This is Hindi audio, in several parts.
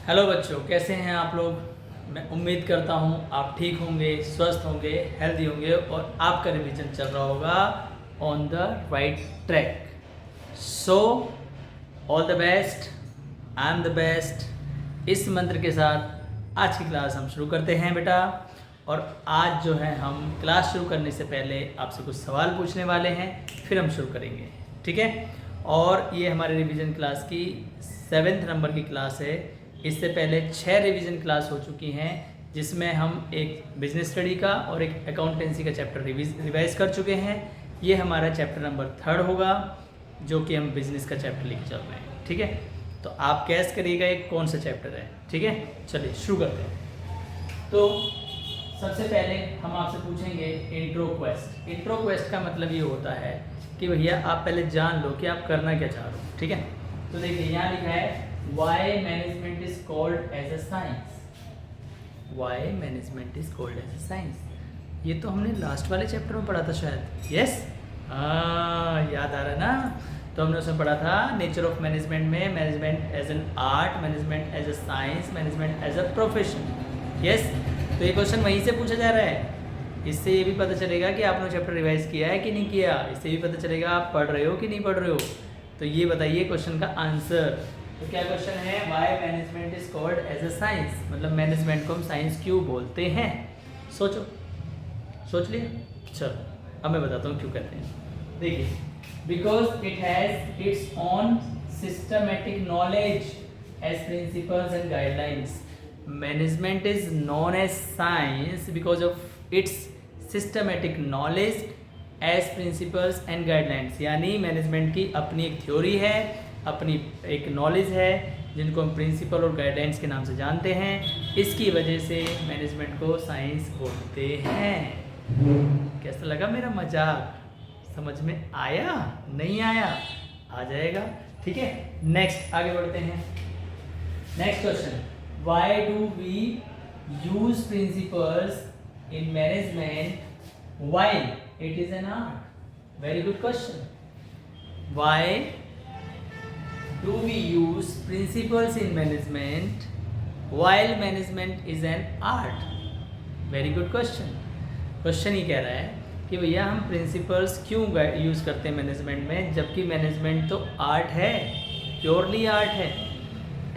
हेलो बच्चों, कैसे हैं आप लोग। मैं उम्मीद करता हूं आप ठीक होंगे, स्वस्थ होंगे, हेल्दी होंगे और आपका रिवीजन चल रहा होगा on the right track. So all the best, I am the best. इस मंत्र के साथ आज की क्लास हम शुरू करते हैं बेटा। और आज जो है हम क्लास शुरू करने से पहले आपसे कुछ सवाल पूछने वाले हैं, फिर हम शुरू करेंगे, ठीक है। और ये हमारे रिवीजन क्लास की 7th नंबर की क्लास है। इससे पहले 6 रिवीजन क्लास हो चुकी हैं, जिसमें हम एक बिजनेस स्टडी का और एक अकाउंटेंसी का चैप्टर रिवाइज कर चुके हैं। ये हमारा चैप्टर नंबर 3rd होगा, जो कि हम बिजनेस का चैप्टर लेके चल रहे हैं, ठीक है। तो आप कैस करिएगा ये कौन सा चैप्टर है, ठीक है। चलिए शुरू करते हैं। तो सबसे पहले हम आपसे पूछेंगे इंट्रो क्वेस्ट। इंट्रो क्वेस्ट का मतलब ये होता है कि भैया आप पहले जान लो कि आप करना क्या चाह रहे हो, ठीक है। तो देखिए यहाँ लिखा है why management is called as a science. Why management is called as a science, ये तो हमने लास्ट वाले चैप्टर में पढ़ा था शायद। यस, याद आ रहा है ना। तो हमने उसमें पढ़ा था नेचर ऑफ मैनेजमेंट में, management as an art, management as a science, management as a profession. Yes, तो ये क्वेश्चन वहीं से पूछा जा रहा है। इससे ये भी पता चलेगा कि आपने चैप्टर रिवाइज किया है कि नहीं किया। इससे भी पता चलेगा आप पढ़ रहे हो कि नहीं पढ़ रहे हो। तो ये बताइए क्वेश्चन का आंसर। तो क्या क्वेश्चन है, why management is called as a science, मतलब मैनेजमेंट को हम साइंस क्यों बोलते हैं। सोचो, सोच लिया। चलो अब मैं बताता हूँ क्यों कहते हैं। देखिए, because it has its own systematic knowledge as principles and guidelines. Management is known as science because of its systematic knowledge as principles and guidelines. यानी मैनेजमेंट की अपनी एक थ्योरी है, अपनी एक नॉलेज है, जिनको हम प्रिंसिपल और गाइडलाइंस के नाम से जानते हैं। इसकी वजह से मैनेजमेंट को साइंस बोलते हैं। कैसा लगा मेरा मजाक, समझ में आया नहीं आया? आ जाएगा, ठीक है। नेक्स्ट आगे बढ़ते हैं। Next question, why do we use principles in management while it is an art. Very good question. Why do we use principles in management while management is an art? Very good question. Question ये कह रहा है कि भैया हम प्रिंसिपल्स क्यों यूज़ करते हैं मैनेजमेंट में, जबकि मैनेजमेंट तो आर्ट है, प्योरली आर्ट है।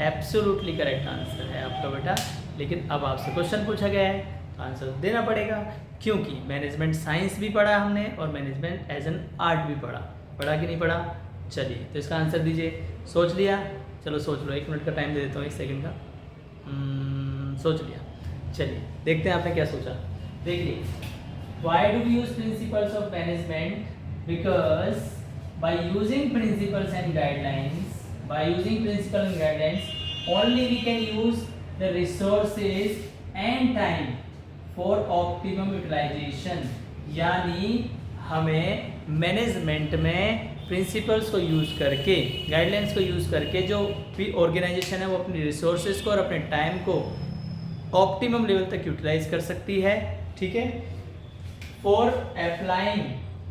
एब्सोल्युटली करेक्ट आंसर है आपका बेटा। लेकिन अब आपसे क्वेश्चन पूछा गया है, आंसर देना पड़ेगा, क्योंकि मैनेजमेंट साइंस भी पढ़ा हमने और मैनेजमेंट एज एन आर्ट भी पढ़ा कि नहीं पढ़ा। चलिए तो इसका आंसर दीजिए। सोच लिया? चलो सोच लो, 1 मिनट का टाइम दे देता हूँ, 1 सेकंड का। सोच लिया? चलिए देखते हैं आपने क्या सोचा। देखिए, why do we use principles of management, because by using principles and guidelines only we can use the resources and time for optimum utilization. यानी हमें मैनेजमेंट में प्रिंसिपल्स को यूज़ करके, गाइडलाइंस को यूज़ करके, जो भी ऑर्गेनाइजेशन है वो अपनी रिसोर्सेज को और अपने टाइम को ऑप्टिमम लेवल तक यूटिलाइज कर सकती है, ठीक है। For applying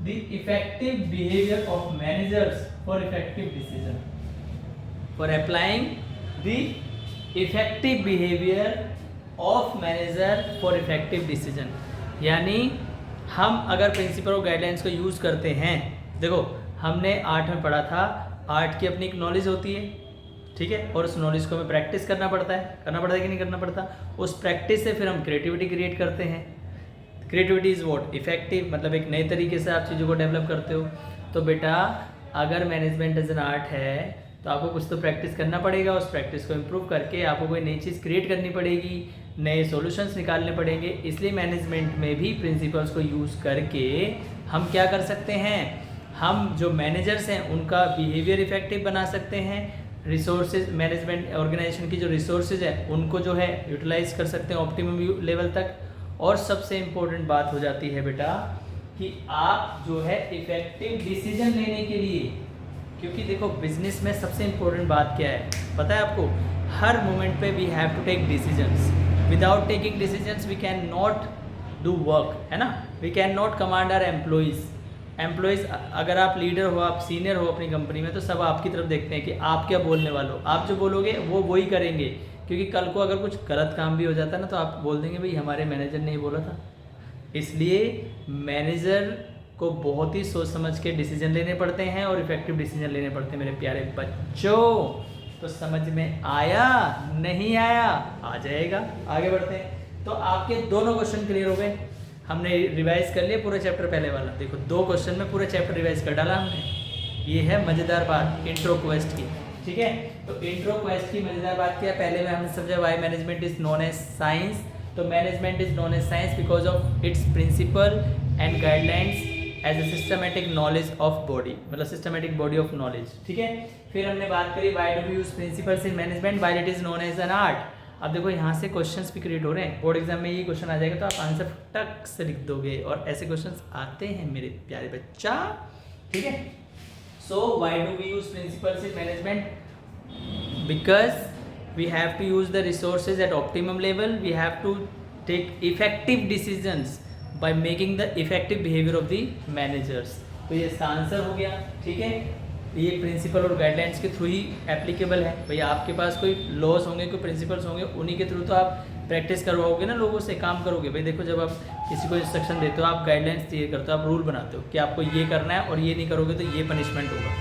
the effective behaviour of managers for effective decision. For applying the effective behaviour of manager for effective decision. यानी हम अगर प्रिंसिपल और गाइडलाइंस को यूज़ करते हैं, देखो हमने आर्ट में पढ़ा था, आर्ट की अपनी एक नॉलेज होती है, ठीक है, और उस नॉलेज को हमें प्रैक्टिस करना पड़ता है कि नहीं करना पड़ता। उस प्रैक्टिस से फिर हम क्रिएटिविटी क्रिएट करते हैं। क्रिएटिविटी इज़ व्हाट, इफेक्टिव, मतलब एक नए तरीके से आप चीज़ों को डेवलप करते हो। तो बेटा अगर मैनेजमेंट एज एन आर्ट है तो आपको कुछ तो प्रैक्टिस करना पड़ेगा, उस प्रैक्टिस को इम्प्रूव करके आपको कोई नई चीज़ क्रिएट करनी पड़ेगी, नए सॉल्यूशंस निकालने पड़ेंगे। इसलिए मैनेजमेंट में भी प्रिंसिपल्स को यूज़ करके हम क्या कर सकते हैं, हम जो मैनेजर्स हैं उनका बिहेवियर इफेक्टिव बना सकते हैं। रिसोर्सेज, मैनेजमेंट ऑर्गेनाइजेशन की जो रिसोर्सेज है उनको जो है यूटिलाइज कर सकते हैं ऑप्टिमम लेवल तक। और सबसे इम्पोर्टेंट बात हो जाती है बेटा कि आप जो है इफेक्टिव डिसीजन लेने के लिए, क्योंकि देखो बिजनेस में सबसे इम्पोर्टेंट बात क्या है पता है आपको, हर मोमेंट पे we have to take decisions. Without taking decisions we can not do work, है ना। We can not command our employees. अगर आप लीडर हो, आप सीनियर हो अपनी कंपनी में, तो सब आपकी तरफ देखते हैं कि आप क्या बोलने वाले हो। आप जो बोलोगे वो वही करेंगे। क्योंकि कल को अगर कुछ गलत काम भी हो जाता है ना तो आप बोल देंगे भाई हमारे मैनेजर ने ही बोला था। इसलिए मैनेजर को बहुत ही सोच समझ के डिसीजन लेने पड़ते हैं और इफेक्टिव डिसीजन लेने पड़ते हैं मेरे प्यारे बच्चों। तो समझ में आया? नहीं आया? आ जाएगा। आगे बढ़ते हैं। तो आपके दोनों क्वेश्चन क्लियर हो गए। हमने रिवाइज कर लिया पूरा चैप्टर पहले वाला। देखो 2 क्वेश्चन में पूरा चैप्टर रिवाइज कर डाला हमने। ये है मज़ेदार बात इंट्रो क्वेस्ट की, ठीक है। तो इंट्रो क्वेस्ट की मज़ेदार बात क्या है, पहले में हमने समझा why management is known as science. तो management is known as science because of its principle and guidelines as a systematic knowledge of body, मतलब सिस्टमेटिक बॉडी ऑफ नॉलेज, ठीक है। फिर हमने बात करी why do we use principles in management while it is known as an art. अब देखो यहाँ से क्वेश्चंस भी क्रिएट हो रहे हैं। बोर्ड एग्जाम में ये क्वेश्चन आ जाएगा तो आप आंसर टक से लिख दोगे, और ऐसे क्वेश्चंस आते हैं मेरे प्यारे बच्चा, ठीक है। So why do we use principles in management? Because we have to use the resources at optimum level, we have to take effective decisions by making the effective behavior of the managers। तो ये इसका आंसर हो गया, ठीक है। ये प्रिंसिपल और गाइडलाइंस के थ्रू ही एप्लीकेबल है। भाई आपके पास कोई लॉस होंगे, कोई प्रिंसिपल्स होंगे, उन्हीं के थ्रू तो आप प्रैक्टिस करवाओगे ना, लोगों से काम करोगे। भाई देखो जब आप किसी को इंस्ट्रक्शन देते हो, आप गाइडलाइंस क्लियर करते हो, आप रूल बनाते हो कि आपको ये करना है और ये नहीं करोगे तो ये पनिशमेंट होगा,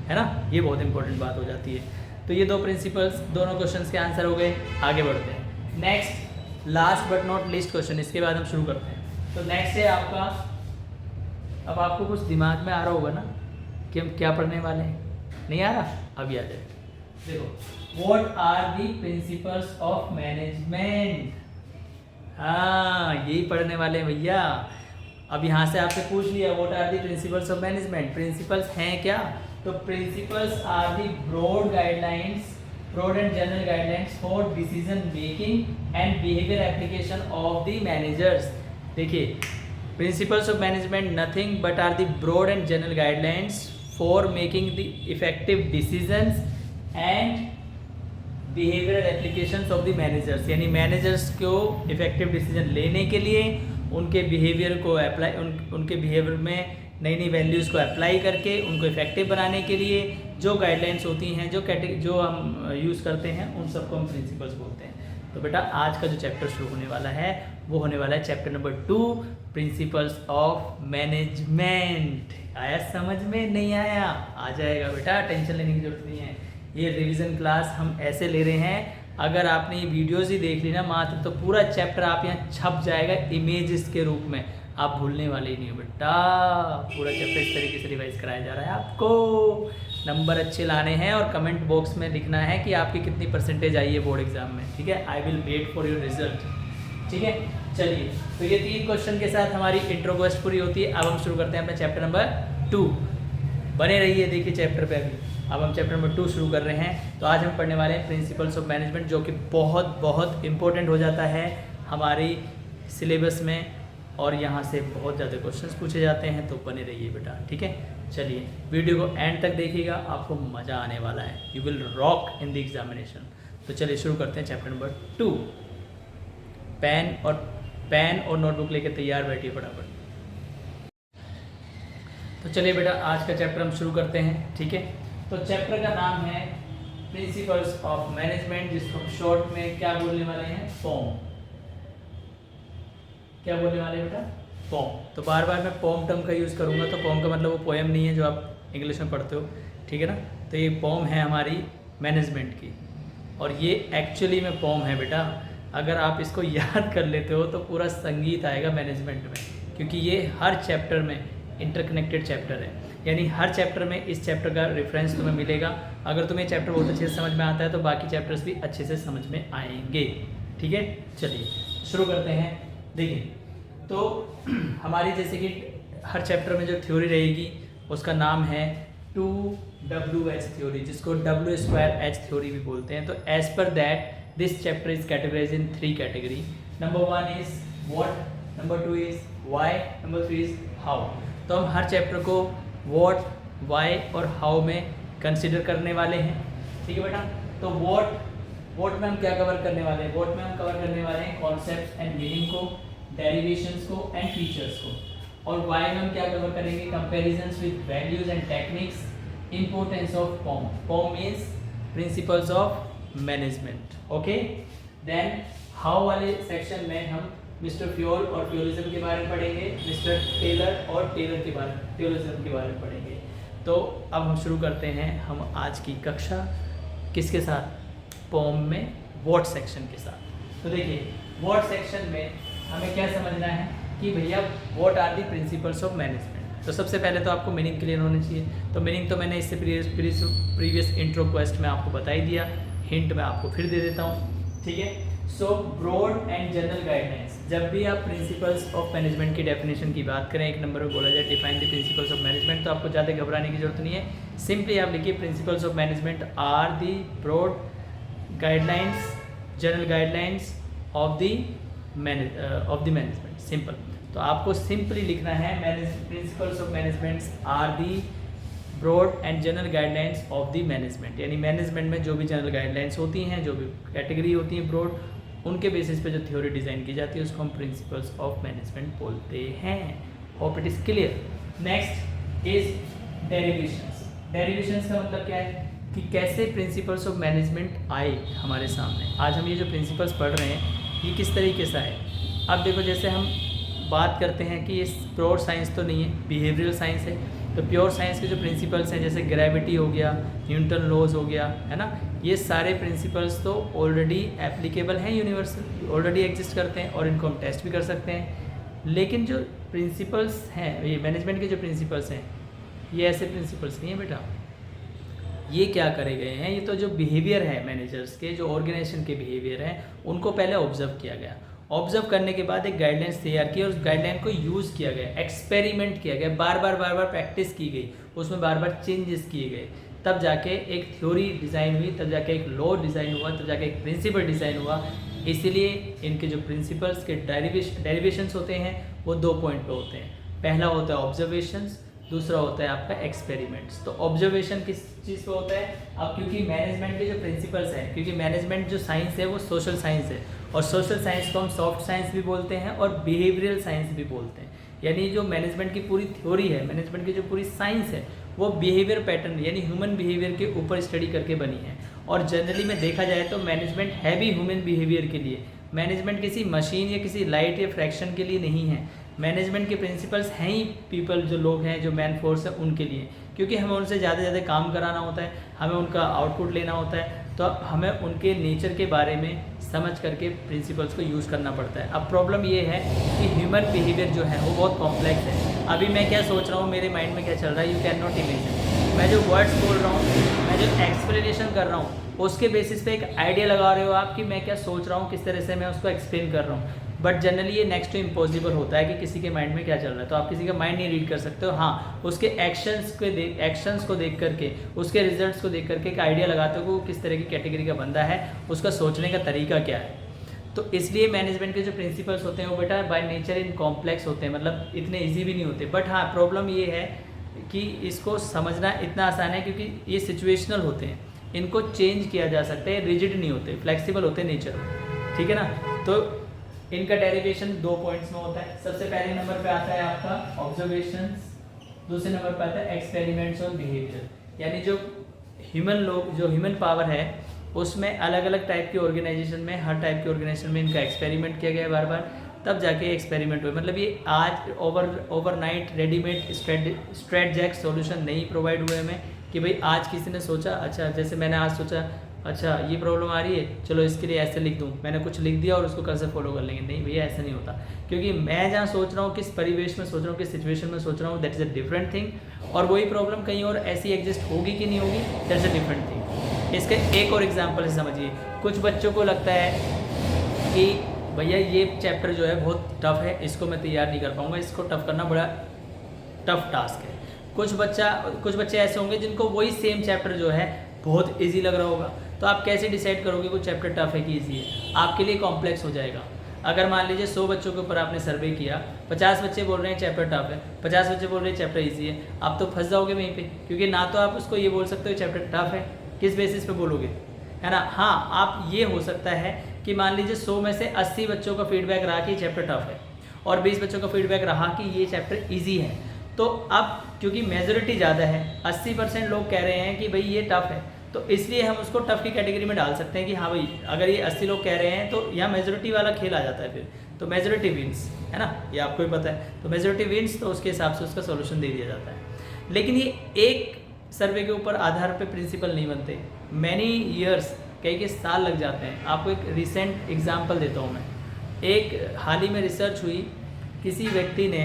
है ना। ये बहुत इंपॉर्टेंट बात हो जाती है। तो ये 2 प्रिंसिपल्स, दोनों क्वेश्चंस के आंसर हो गए। आगे बढ़ते हैं। Next last but not least question, इसके बाद हम शुरू करते हैं। तो नेक्स्ट है आपका, अब आपको कुछ दिमाग में आ रहा होगा ना कि हम क्या पढ़ने वाले हैं। नहीं आ रहा? अभी आ जाए। देखो what are the principles of management. हाँ यही पढ़ने वाले हैं भैया। अब यहाँ से आपसे पूछ लिया what are the principles of management. Principles हैं क्या? तो principles are the broad guidelines, broad and general guidelines for decision making and behaviour application of the managers. देखिए principles of management nothing but are the broad and general guidelines for making the effective decisions and behaviour applications of the managers. यानी मैनेजर्स को इफेक्टिव डिसीजन लेने के लिए उनके बिहेवियर को अप्लाई, उनके बिहेवियर में नई नई वैल्यूज़ को अप्लाई करके उनको इफेक्टिव बनाने के लिए जो गाइडलाइंस होती हैं, जो हम यूज़ करते हैं, उन सबको हम प्रिंसिपल्स बोलते हैं। तो बेटा आज का जो चैप्टर शुरू होने वाला है वो होने वाला है chapter number 2 principles of management. आया समझ में? नहीं आया? आ जाएगा बेटा, टेंशन लेने की जरूरत नहीं है। ये रिवीजन क्लास हम ऐसे ले रहे हैं, अगर आपने ये वीडियोज़ ही देख ली ना मात्र, तो पूरा चैप्टर आप यहाँ छप जाएगा इमेजेस के रूप में, आप भूलने वाले ही नहीं हो बेटा। पूरा चैप्टर इस तरीके से रिवाइज कराया जा रहा है आपको। नंबर अच्छे लाने हैं और कमेंट बॉक्स में लिखना है कि आपकी कितनी परसेंटेज आई है बोर्ड एग्जाम में, ठीक है। I will wait for your result, ठीक है। चलिए तो ये 3 क्वेश्चन के साथ हमारी इंट्रो क्वेस्ट पूरी होती है। अब हम शुरू करते हैं अपना चैप्टर नंबर 2। बने रहिए, देखिए चैप्टर पे। अभी अब हम चैप्टर नंबर 2 शुरू कर रहे हैं। तो आज हम पढ़ने वाले हैं प्रिंसिपल्स ऑफ मैनेजमेंट, जो कि बहुत बहुत इंपॉर्टेंट हो जाता है हमारी सिलेबस में, और यहाँ से बहुत ज़्यादा क्वेश्चंस पूछे जाते हैं। तो बने रहिए बेटा, ठीक है। चलिए वीडियो को एंड तक देखिएगा, आपको मज़ा आने वाला है। You will rock in the examination. तो चलिए शुरू करते हैं चैप्टर नंबर 2। पेन और नोटबुक लेके तैयार बैठिए फटाफट। तो चलिए बेटा आज का चैप्टर हम शुरू करते हैं, ठीक है। तो चैप्टर का नाम है प्रिंसिपल्स ऑफ मैनेजमेंट, जिसको हम शॉर्ट में क्या बोलने वाले हैं? पॉम। क्या बोलने वाले बेटा? पॉम। तो बार बार मैं पॉम टर्म का यूज़ करूँगा, तो पॉम का मतलब वो पोएम नहीं है जो आप इंग्लिश में पढ़ते हो, ठीक है ना। तो ये पॉम है हमारी मैनेजमेंट की, और ये एक्चुअली में पॉम है बेटा। अगर आप इसको याद कर लेते हो तो पूरा संगीत आएगा मैनेजमेंट में, क्योंकि ये हर चैप्टर में इंटरकनेक्टेड चैप्टर है। यानी हर चैप्टर में इस चैप्टर का रेफरेंस तुम्हें मिलेगा। अगर तुम्हें चैप्टर बहुत अच्छे से समझ में आता है तो बाकी चैप्टर्स भी अच्छे से समझ में आएंगे, ठीक है। चलिए शुरू करते हैं। देखिए तो हमारी जैसे कि हर चैप्टर में जो थ्योरी रहेगी उसका नाम है 2WH थ्योरी, जिसको W2H थ्योरी भी बोलते हैं। तो as per that this chapter is categorize in 3 category. Number 1 is what, number 2 is why, number 3 is how. तो हम हर चैप्टर को व्हाट, व्हाई और हाउ में कंसिडर करने वाले हैं, ठीक है बेटा। तो व्हाट में हम क्या कवर करने वाले हैं? व्हाट में हम कवर करने वाले हैं कॉन्सेप्ट्स एंड मीनिंग को, डेरिवेशंस को एंड फीचर्स को। और वाई में हम क्या कवर करेंगे? Comparisons with values and techniques, importance of POM. POM means principles of management. Okay, then how वाले सेक्शन में हम मिस्टर फ्योल और फ्योलिज्म के बारे में पढ़ेंगे, मिस्टर टेलर और टेलरिज्म के बारे में पढ़ेंगे। तो अब हम शुरू करते हैं हम आज की कक्षा किसके साथ, पोम में व्हाट सेक्शन के साथ। तो देखिए व्हाट सेक्शन में हमें क्या समझना है कि भैया what are the principles of management. तो सबसे पहले तो आपको मीनिंग क्लियर होनी चाहिए। तो मीनिंग तो मैंने इससे प्रीवियस इंट्रो क्वेस्ट में आपको बता ही दिया, हिंट मैं आपको फिर दे देता हूँ, ठीक है। So broad and general guidelines, जब भी आप प्रिंसिपल्स ऑफ मैनेजमेंट की डेफिनेशन की बात करें, एक नंबर में बोला जाए define the principles of management, तो आपको ज़्यादा घबराने की जरूरत नहीं है। सिंपली आप लिखिए principles of management are the broad guidelines, general guidelines of the management, simple. तो आपको सिंपली लिखना है principles of management are the broad and general guidelines of the management, यानी मैनेजमेंट में जो भी जनरल गाइडलाइंस होती हैं, जो भी कैटेगरी होती हैं ब्रॉड, उनके बेसिस पे जो थ्योरी डिज़ाइन की जाती है उसको हम प्रिंसिपल्स ऑफ मैनेजमेंट बोलते हैं। Hope it is clear. Next is derivations. Derivations का मतलब क्या है कि कैसे प्रिंसिपल्स ऑफ मैनेजमेंट आए हमारे सामने। आज हम ये जो प्रिंसिपल्स पढ़ रहे हैं ये किस तरीके से आए। अब देखो जैसे हम बात करते हैं कि ये प्योर साइंस तो नहीं है, बिहेवियरल साइंस है। तो प्योर साइंस के जो प्रिंसिपल्स हैं जैसे ग्रेविटी हो गया, न्यूटन लॉज हो गया, है ना, ये सारे प्रिंसिपल्स तो ऑलरेडी एप्लीकेबल हैं, यूनिवर्सल ऑलरेडी एग्जिस्ट करते हैं और इनको हम टेस्ट भी कर सकते हैं। लेकिन जो प्रिंसिपल्स हैं, ये मैनेजमेंट के जो प्रिंसिपल्स हैं, ये ऐसे प्रिंसिपल्स नहीं है बेटा। ये क्या करे गए हैं, ये तो जो बिहेवियर है मैनेजर्स के, जो ऑर्गेनाइजेशन के बिहेवियर हैं, उनको पहले ऑब्जर्व किया गया। ऑब्जर्व करने के बाद एक गाइडलाइंस तैयार की और उस गाइडलाइन को यूज़ किया गया, एक्सपेरिमेंट किया गया, बार बार प्रैक्टिस की गई, उसमें बार बार चेंजेस किए गए, तब जाके एक थ्योरी डिज़ाइन हुई, तब जाके एक लॉ डिज़ाइन हुआ, तब जाके एक प्रिंसिपल डिज़ाइन हुआ। इसीलिए इनके जो प्रिंसिपल्स के डेरिवेशंस होते हैं वो 2 पॉइंट पे होते हैं। पहला होता है ऑब्जर्वेशंस, दूसरा होता है आपका एक्सपेरिमेंट्स। तो ऑब्जर्वेशन किस चीज़ पे होता है, अब क्योंकि मैनेजमेंट के जो प्रिंसिपल्स हैं, क्योंकि मैनेजमेंट जो साइंस है वो सोशल साइंस है, और सोशल साइंस को हम सॉफ्ट साइंस भी बोलते हैं और बिहेवियरल साइंस भी बोलते हैं। यानी जो मैनेजमेंट की पूरी थ्योरी है, मैनेजमेंट की जो पूरी साइंस है, वो बिहेवियर पैटर्न यानी ह्यूमन बिहेवियर के ऊपर स्टडी करके बनी है। और जनरली में देखा जाए तो मैनेजमेंट है भी ह्यूमन बिहेवियर के लिए। मैनेजमेंट किसी मशीन या किसी लाइट या फ्रैक्शन के लिए नहीं है। मैनेजमेंट के प्रिंसिपल्स हैं ही पीपल, जो लोग हैं, जो मैन फोर्स है, उनके लिए, क्योंकि हमें उनसे ज़्यादा काम कराना होता है, हमें उनका आउटपुट लेना होता है, तो हमें उनके नेचर के बारे में समझ करके प्रिंसिपल्स को यूज़ करना पड़ता है। अब प्रॉब्लम ये है कि ह्यूमन बिहेवियर जो है वो बहुत कॉम्प्लेक्स है। अभी मैं क्या सोच रहा हूँ, मेरे माइंड में क्या चल रहा है, यू कैन नॉट इमेजिन। मैं जो वर्ड्स बोल रहा हूँ, मैं जो एक्सप्लेनेशन कर रहा हूँ, उसके बेसिस पे एक आइडिया लगा रहे हो आप कि मैं क्या सोच रहा हूँ, किस तरह से मैं उसको एक्सप्लेन कर रहा हूँ। बट जनरली ये नेक्स्ट टू इम्पॉसिबल होता है कि किसी के माइंड में क्या चल रहा है। तो आप किसी का माइंड नहीं रीड कर सकते हो, हाँ उसके एक्शंस को देख करके, उसके रिजल्ट्स को देख करके एक आइडिया लगाते हो कि वो किस तरह की कैटेगरी का बंदा है, उसका सोचने का तरीका क्या है। तो इसलिए मैनेजमेंट के जो प्रिंसिपल्स होते हैं वो बेटा बाय नेचर इन कॉम्प्लेक्स होते हैं, मतलब इतने ईजी भी नहीं होते। बट हाँ प्रॉब्लम ये है कि इसको समझना इतना आसान है क्योंकि ये सिचुएशनल होते हैं, इनको चेंज किया जा सकता है, रिजिड नहीं होते, फ्लेक्सिबल होते हैं नेचर में, ठीक है ना। तो इनका डेरिवेशन 2 पॉइंट्स में होता है। सबसे पहले नंबर पे आता है आपका ऑब्जर्वेशंस, दूसरे नंबर पे आता है एक्सपेरिमेंट्स ऑन बिहेवियर। यानी जो ह्यूमन पावर है उसमें अलग अलग टाइप के ऑर्गेनाइजेशन में, हर टाइप के ऑर्गेनाइजेशन में इनका एक्सपेरिमेंट किया गया है बार बार, तब जाके एक्सपेरिमेंट हुए। मतलब ये आज ओवरनाइट रेडीमेड स्ट्रेटजैक सॉल्यूशन नहीं प्रोवाइड हुए हमें कि भाई आज किसी ने सोचा, अच्छा जैसे मैंने आज सोचा अच्छा ये प्रॉब्लम आ रही है, चलो इसके लिए ऐसे लिख दूँ, मैंने कुछ लिख दिया और उसको कल से फॉलो कर लेंगे। नहीं भैया ऐसा नहीं होता, क्योंकि मैं जहाँ सोच रहा हूँ, किस परिवेश में सोच रहा हूँ, किस सिचुएशन में सोच रहा हूँ, that is a different thing. और वही प्रॉब्लम कहीं और ऐसी एग्जिस्ट होगी कि नहीं होगी, that is a different thing. इसका एक और एग्जाम्पल है, समझिए कुछ बच्चों को लगता है कि भैया ये चैप्टर जो है बहुत टफ है, इसको मैं तैयार नहीं कर पाऊँगा, इसको टफ करना बड़ा टफ टास्क है। कुछ बच्चे ऐसे होंगे जिनको वही सेम चैप्टर जो है बहुत इजी लग रहा होगा। तो आप कैसे डिसाइड करोगे वो चैप्टर टफ है कि इजी है? आपके लिए कॉम्प्लेक्स हो जाएगा। अगर मान लीजिए 100 बच्चों के ऊपर आपने सर्वे किया, 50 बच्चे बोल रहे हैं चैप्टर टफ है, 50 बच्चे बोल रहे हैं चैप्टर इजी है, आप तो फंस जाओगे वहीं पे, क्योंकि ना तो आप उसको ये बोल सकते हो चैप्टर टफ है, किस बेसिस पे बोलोगे, है ना। हाँ आप ये हो सकता है कि मान लीजिए 100 में से 80 बच्चों का फीडबैक रहा कि चैप्टर टफ है और 20 बच्चों का फीडबैक रहा कि ये चैप्टर ईजी है। तो अब क्योंकि मेजोरिटी ज़्यादा है, 80% लोग कह रहे हैं कि भाई ये टफ है, तो इसलिए हम उसको टफ की कैटेगरी में डाल सकते हैं कि हाँ भाई अगर ये 80 लोग कह रहे हैं तो यहाँ मेजोरिटी वाला खेल आ जाता है फिर, तो मेजोरिटी विंस, है ना, ये आपको भी पता है, तो मेजोरिटी विंस, तो उसके हिसाब से उसका सोल्यूशन दे दिया जाता है। लेकिन ये एक सर्वे के ऊपर आधार पे प्रिंसिपल नहीं बनते, मैनी ईयर्स, कई साल लग जाते हैं। आपको एक रिसेंट एग्जांपल देता हूँ मैं। एक हाल ही में रिसर्च हुई, किसी व्यक्ति ने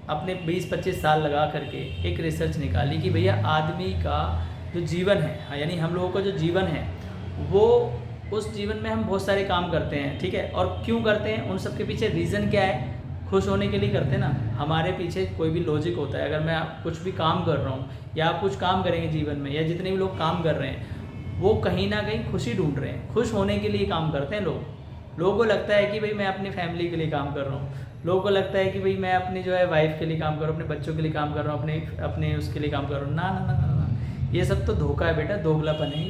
अपने 20-25 साल लगा करके एक रिसर्च निकाली कि भैया आदमी का जो जीवन है, यानी हम लोगों का जो जीवन है, वो उस जीवन में हम बहुत सारे काम करते हैं, ठीक है, और क्यों करते हैं, उन सब के पीछे रीज़न क्या है, खुश होने के लिए करते हैं ना। हमारे पीछे कोई भी लॉजिक होता है, अगर मैं कुछ भी काम कर रहा हूँ या आप कुछ काम करेंगे जीवन में, या जितने भी लोग काम कर रहे हैं वो कहीं ना कहीं खुशी ढूंढ रहे हैं, खुश होने के लिए काम करते हैं लोगों को लगता है कि भाई मैं अपनी फैमिली के लिए काम कर रहा हूँ, लोगों को लगता है कि भाई मैं अपनी जो है वाइफ के लिए काम कर रहा हूँ, अपने बच्चों के लिए काम कर रहा हूँ, अपने उसके लिए काम कर रहा हूँ। ना ना ना ना ना, ये सब तो धोखा है बेटा, दोगलापन है,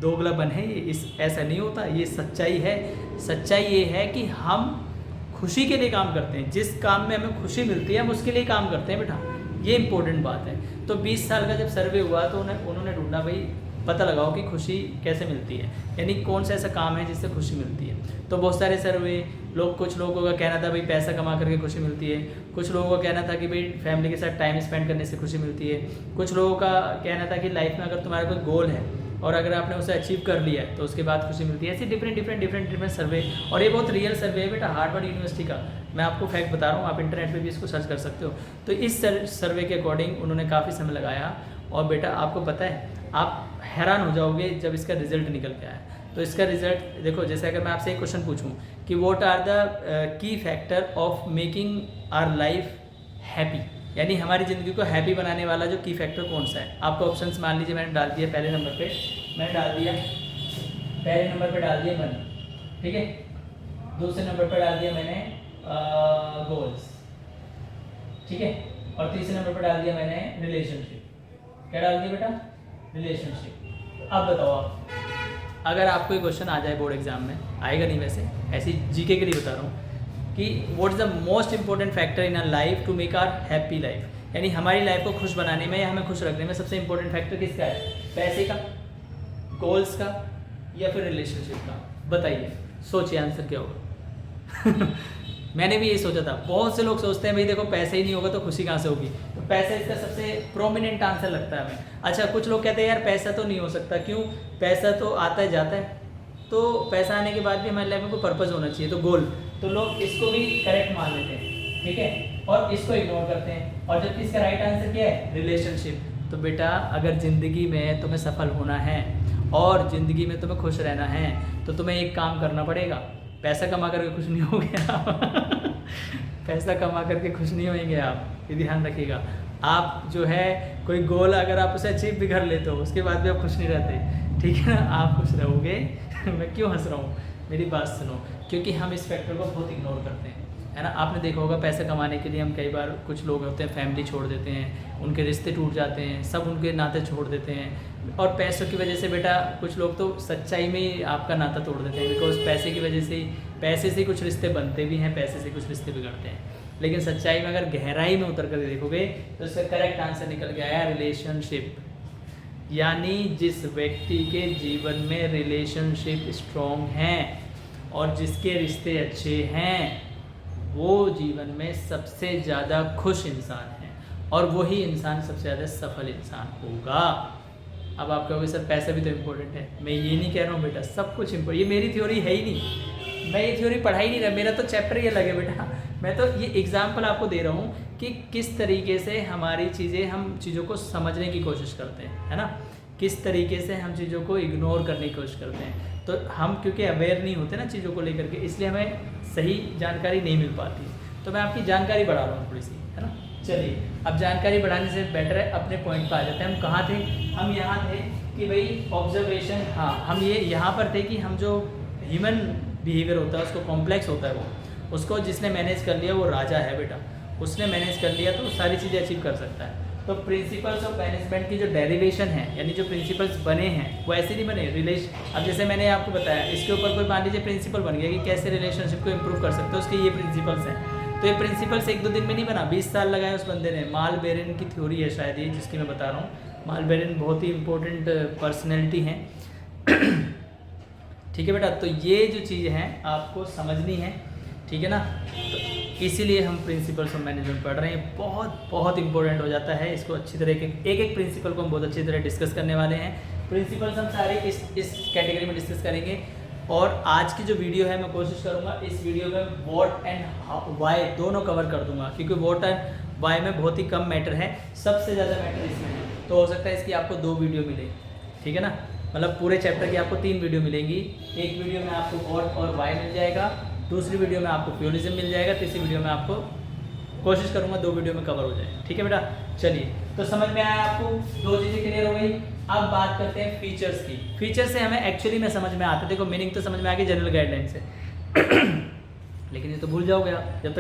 दोगलापन है ये, ऐसा नहीं होता, ये सच्चाई है। सच्चाई ये है कि हम खुशी के लिए काम करते हैं, जिस काम में हमें खुशी मिलती है हम उसके लिए काम करते हैं बेटा, ये इंपॉर्टेंट बात है। तो 20 साल का जब सर्वे हुआ तो उन्होंने ढूंढा भाई पता लगाओ कि खुशी कैसे मिलती है, यानी कौन सा ऐसा काम है जिससे खुशी मिलती है। तो बहुत सारे सर्वे कुछ लोगों का कहना था भाई पैसा कमा करके खुशी मिलती है, कुछ लोगों का कहना था कि भाई फैमिली के साथ टाइम स्पेंड करने से खुशी मिलती है, कुछ लोगों का कहना था कि लाइफ में अगर तुम्हारा कोई गोल है और अगर आपने उसे अचीव कर लिया है तो उसके बाद खुशी मिलती है। ऐसे डिफरेंट सर्वे, और ये बहुत रियल सर्वे है बेटा, हार्वर्ड यूनिवर्सिटी का, मैं आपको फैक्ट बता रहा हूँ, आप इंटरनेट पे भी इसको सर्च कर सकते हो। तो इस सर्वे के अकॉर्डिंग उन्होंने काफ़ी समय लगाया, और बेटा आपको पता है आप हैरान हो जाओगे जब इसका रिजल्ट निकल के आया। तो इसका रिजल्ट देखो, जैसे अगर मैं आपसे एक क्वेश्चन पूछूं कि what are the key factor of making our life happy, यानी हमारी ज़िंदगी को हैप्पी बनाने वाला जो की फैक्टर कौन सा है। आपको ऑप्शंस मान लीजिए मैंने डाल दिया, पहले नंबर पे मैंने डाल दिया, पहले नंबर पे डाल दिया मनी, ठीक है, दूसरे नंबर पे डाल दिया मैंने गोल्स, ठीक है, और तीसरे नंबर पे डाल दिया मैंने रिलेशनशिप। क्या डाल दिया बेटा? रिलेशनशिप। अब बताओ आप, अगर आपको ये क्वेश्चन आ जाए बोर्ड एग्जाम में, आएगा नहीं वैसे, ऐसी जीके के लिए बता रहा हूँ कि what is the most important factor in our life to make our happy life, यानी हमारी लाइफ को खुश बनाने में या हमें खुश रखने में सबसे इंपॉर्टेंट फैक्टर किसका है? पैसे का, गोल्स का, या फिर रिलेशनशिप का? बताइए, सोचिए आंसर क्या होगा। मैंने भी यही सोचा था। बहुत से लोग सोचते हैं भाई देखो पैसे ही नहीं होगा तो खुशी कहाँ से होगी, तो पैसा इसका सबसे प्रोमिनेंट आंसर लगता है हमें। अच्छा, कुछ लोग कहते हैं यार पैसा तो नहीं हो सकता, क्यों? पैसा तो आता है जाता है, तो पैसा आने के बाद भी हमारी लाइफ में कोई पर्पज़ होना चाहिए, तो गोल, तो लोग इसको भी करेक्ट मान लेते हैं, ठीक है, और इसको इग्नोर करते हैं। और जबकि इसका राइट आंसर क्या है? रिलेशनशिप। तो बेटा अगर ज़िंदगी में तुम्हें सफल होना है और ज़िंदगी में तुम्हें खुश रहना है तो तुम्हें एक काम करना पड़ेगा, पैसा कमा करके खुश नहीं होगे आप। पैसा कमा करके खुश नहीं होंगे आप, ये ध्यान रखिएगा। आप जो है कोई गोल अगर आप उसे अचीव भी कर लेते हो उसके बाद भी आप खुश नहीं रहते, ठीक है ना, आप खुश रहोगे। मैं क्यों हंस रहा हूँ, मेरी बात सुनो, क्योंकि हम इस फैक्टर को बहुत इग्नोर करते हैं, है ना। आपने देखा होगा पैसा कमाने के लिए हम कई बार, कुछ लोग होते हैं फैमिली छोड़ देते हैं, उनके रिश्ते टूट जाते हैं, सब उनके नाते छोड़ देते हैं, और पैसों की वजह से बेटा कुछ लोग तो सच्चाई में ही आपका नाता तोड़ देते हैं, बिकॉज पैसे की वजह से, पैसे से कुछ रिश्ते बनते भी हैं, पैसे से कुछ रिश्ते बिगड़ते हैं। लेकिन सच्चाई में अगर गहराई में उतर कर देखोगे तो इसका करेक्ट आंसर निकल के आया रिलेशनशिप, यानी जिस व्यक्ति के जीवन में रिलेशनशिप स्ट्रॉन्ग हैं और जिसके रिश्ते अच्छे हैं वो जीवन में सबसे ज़्यादा खुश इंसान है, और वही इंसान सबसे ज़्यादा सफल इंसान होगा। अब आप कहोगे सर पैसा भी तो इम्पोर्टेंट है, मैं ये नहीं कह रहा हूँ बेटा, सब कुछ इम्पोर्टेंट, ये मेरी थ्योरी है ही नहीं, मैं ये थ्योरी पढ़ा ही नहीं रहा, मेरा तो चैप्टर ये लगे बेटा, मैं तो ये एग्जाम्पल आपको दे रहा हूँ कि किस तरीके से हमारी चीज़ें, हम चीज़ों को समझने की कोशिश करते हैं, है ना, किस तरीके से हम चीज़ों को इग्नोर करने की कोशिश करते हैं। तो हम क्योंकि अवेयर नहीं होते ना चीज़ों को लेकर के, इसलिए हमें सही जानकारी नहीं मिल पाती। तो मैं आपकी जानकारी बढ़ा रहा हूँ थोड़ी सी, है ना। चलिए, अब जानकारी बढ़ाने से बेटर है अपने पॉइंट पर आ जाते हैं। हम कहाँ थे? हम यहाँ थे कि भाई ऑब्जर्वेशन, हाँ, हम ये यहाँ पर थे कि हम जो ह्यूमन बिहेवियर होता है उसको कॉम्प्लेक्स होता है, वो उसको जिसने मैनेज कर लिया वो राजा है बेटा, उसने मैनेज कर लिया तो वो सारी चीज़ें अचीव कर सकता है। तो प्रिंसिपल्स ऑफ मैनेजमेंट की जो डेरिवेशन है, यानी जो प्रिंसिपल्स बने हैं वो ऐसे नहीं बने अब जैसे मैंने आपको बताया, इसके ऊपर कोई मान लीजिए प्रिंसिपल बन गया कि कैसे रिलेशनशिप को इम्प्रूव कर सकते हो, उसके ये प्रिंसिपल्स हैं। तो तो ये प्रिंसिपल्स 1-2 दिन में नहीं बना, 20 साल लगाए उस बंदे ने। माल बेरेन की थ्योरी है शायद ये जिसकी मैं बता रहा हूँ। माल बेरेन बहुत ही इंपॉर्टेंट पर्सनैलिटी हैं। ठीक है बेटा, तो ये जो चीज़ है आपको समझनी है, ठीक है ना। तो इसीलिए हम प्रिंसिपल्स ऑफ मैनेजमेंट पढ़ रहे हैं, बहुत बहुत इंपॉर्टेंट हो जाता है। इसको अच्छी तरह के एक प्रिंसिपल को हम बहुत अच्छी तरह डिस्कस करने वाले हैं। प्रिंसिपल्स हम सारे इस कैटेगरी में डिस्कस करेंगे। और आज की जो वीडियो है मैं कोशिश करूंगा इस वीडियो में व्हाट एंड वाई दोनों कवर कर दूंगा, क्योंकि व्हाट एंड वाई में बहुत ही कम मैटर है, सबसे ज़्यादा मैटर इसमें है। तो हो सकता है इसकी आपको 2 वीडियो मिले, ठीक है ना। मतलब पूरे चैप्टर की आपको 3 वीडियो मिलेंगी। एक वीडियो में आपको व्हाट और वाई मिल जाएगा, दूसरी वीडियो में आपको फ्यूलिज्म मिल जाएगा, तीसरी वीडियो में आपको कोशिश करूंगा 2 वीडियो में कवर हो जाए, ठीक है बेटा। चलिए, तो समझ में आया आपको, 2 चीज़ें क्लियर हो गई। अब बात करते हैं फीचर्स की। फीचर से हमें एक्चुअली में समझ में आता है, देखो मीनिंग तो समझ में आ गई जनरल गाइडलाइन से लेकिन ये तो भूल जाओगे आप जब